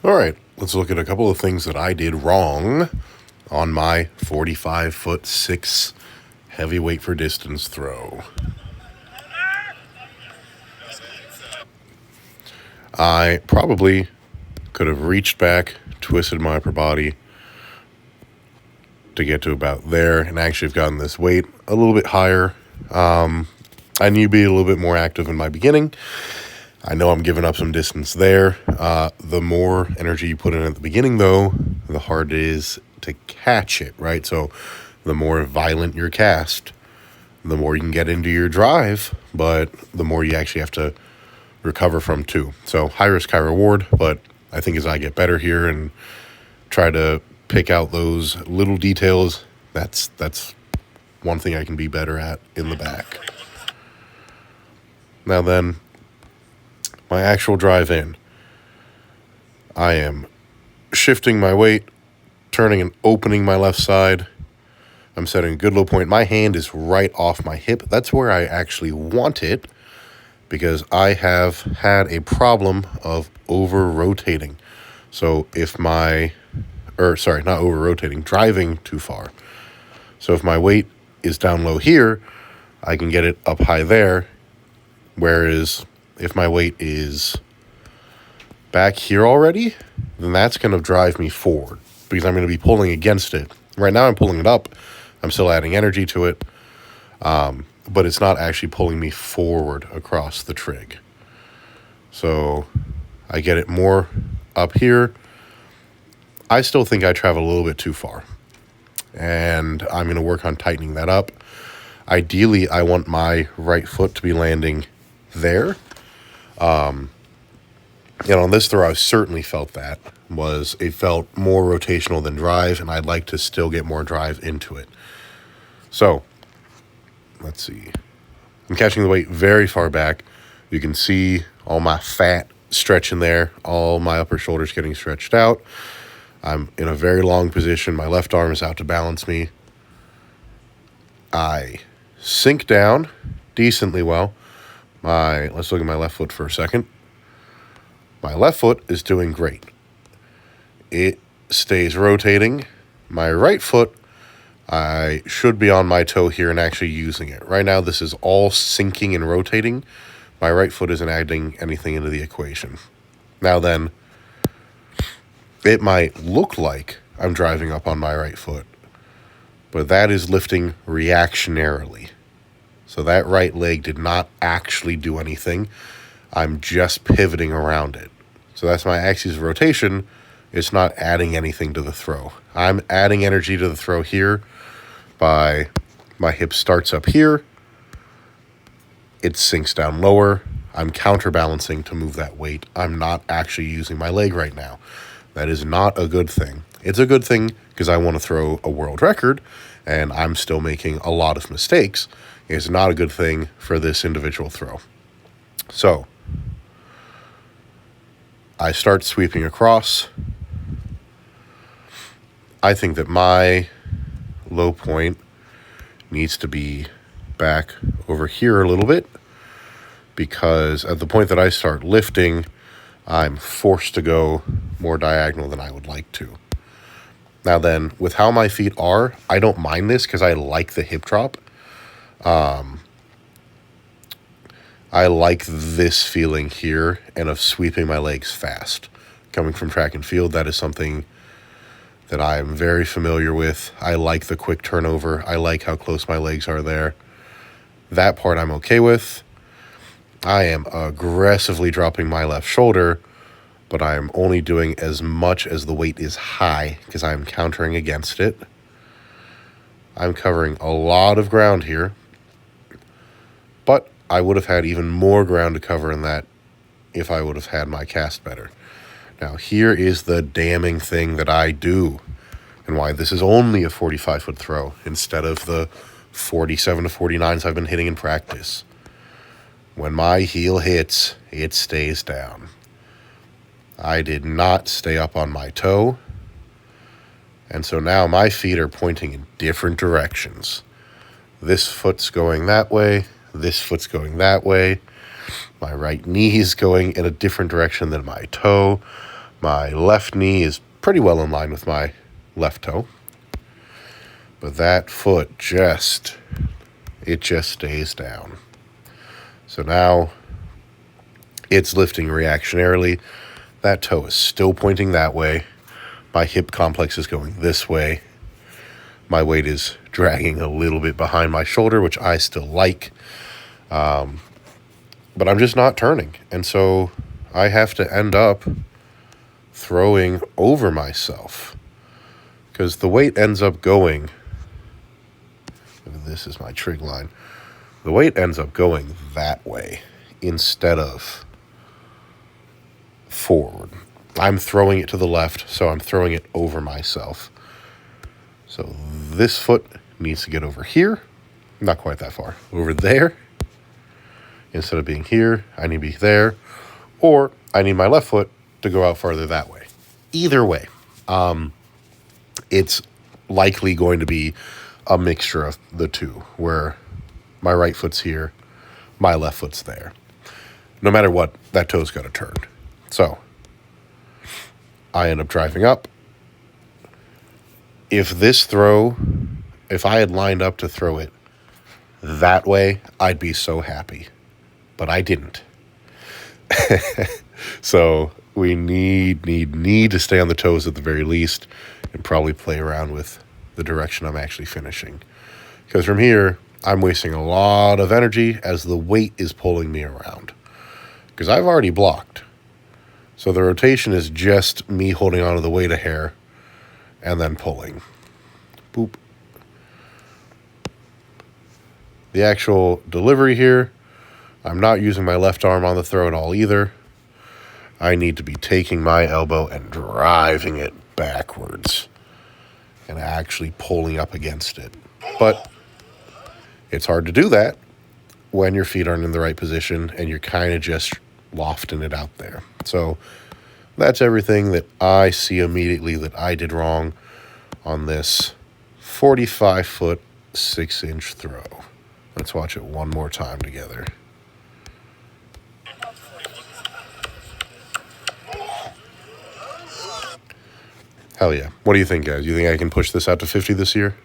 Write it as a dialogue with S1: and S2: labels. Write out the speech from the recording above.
S1: All right, let's look at a couple of things that I did wrong on my 45-foot 6 heavyweight for distance throw. I probably could have reached back, twisted my upper body to get to about there, and actually have gotten this weight a little bit higher. I need to be a little bit more active in my beginning. I know I'm giving up some distance there. The more energy you put in at the beginning, though, the harder it is to catch it, right? So the more violent your cast, the more you can get into your drive, but the more you actually have to recover from too. So high risk, high reward, but I think as I get better here and try to pick out those little details, that's one thing I can be better at in the back. Now then, my actual drive in. I am shifting my weight, turning and opening my left side. I'm setting a good low point. My hand is right off my hip. That's where I actually want it because I have had a problem of over-rotating. So if not over-rotating, driving too far. So if my weight is down low here, I can get it up high there, whereas if my weight is back here already, then that's going to drive me forward because I'm going to be pulling against it. Right now I'm pulling it up. I'm still adding energy to it, but it's not actually pulling me forward across the trig. So I get it more up here. I still think I travel a little bit too far, and I'm going to work on tightening that up. Ideally, I want my right foot to be landing there. On this throw, I certainly felt that. It felt more rotational than drive, and I'd like to still get more drive into it. So, let's see. I'm catching the weight very far back. You can see all my fat stretching there, all my upper shoulders getting stretched out. I'm in a very long position. My left arm is out to balance me. I sink down decently well. Let's look at my left foot for a second. My left foot is doing great. It stays rotating. My right foot, I should be on my toe here and actually using it. Right now, this is all sinking and rotating. My right foot isn't adding anything into the equation. Now then, it might look like I'm driving up on my right foot, but that is lifting reactionarily. So that right leg did not actually do anything. I'm just pivoting around it. So that's my axis of rotation. It's not adding anything to the throw. I'm adding energy to the throw here by my hip starts up here. It sinks down lower. I'm counterbalancing to move that weight. I'm not actually using my leg right now. That is not a good thing. It's a good thing because I want to throw a world record, and I'm still making a lot of mistakes. It's not a good thing for this individual throw. So I start sweeping across. I think that my low point needs to be back over here a little bit because at the point that I start lifting, I'm forced to go more diagonal than I would like to. Now then, with how my feet are, I don't mind this because I like the hip drop. I like this feeling here and of sweeping my legs fast. Coming from track and field, that is something that I am very familiar with. I like the quick turnover. I like how close my legs are there. That part I'm okay with. I am aggressively dropping my left shoulder, but I am only doing as much as the weight is high because I'm countering against it. I'm covering a lot of ground here, but I would have had even more ground to cover in that if I would have had my cast better. Now, here is the damning thing that I do and why this is only a 45-foot throw instead of the 47 to 49s I've been hitting in practice. When my heel hits, it stays down. I did not stay up on my toe, and so now my feet are pointing in different directions. This foot's going that way, this foot's going that way. My right knee is going in a different direction than my toe. My left knee is pretty well in line with my left toe. But that foot it just stays down. So now it's lifting reactionarily. That toe is still pointing that way. My hip complex is going this way. My weight is dragging a little bit behind my shoulder, which I still like. But I'm just not turning. And so I have to end up throwing over myself. Because the weight ends up going... This is my trig line. The weight ends up going that way instead of forward. I'm throwing it to the left, so I'm throwing it over myself. So this foot needs to get over here. Not quite that far. Over there. Instead of being here, I need to be there. Or I need my left foot to go out farther that way. Either way, it's likely going to be a mixture of the two, where my right foot's here, my left foot's there. No matter what, that toe's got to turn. So I end up driving up. If I had lined up to throw it that way, I'd be so happy. But I didn't. So we need to stay on the toes at the very least and probably play around with the direction I'm actually finishing. Because from here, I'm wasting a lot of energy as the weight is pulling me around. Because I've already blocked. So the rotation is just me holding onto the weight a hair and then pulling. Boop. The actual delivery here, I'm not using my left arm on the throw at all either. I need to be taking my elbow and driving it backwards and actually pulling up against it. But it's hard to do that when your feet aren't in the right position and you're kind of just lofting it out there. So that's everything that I see immediately that I did wrong on this 45-foot, 6-inch throw. Let's watch it one more time together. Hell yeah. What do you think, guys? You think I can push this out to 50 this year?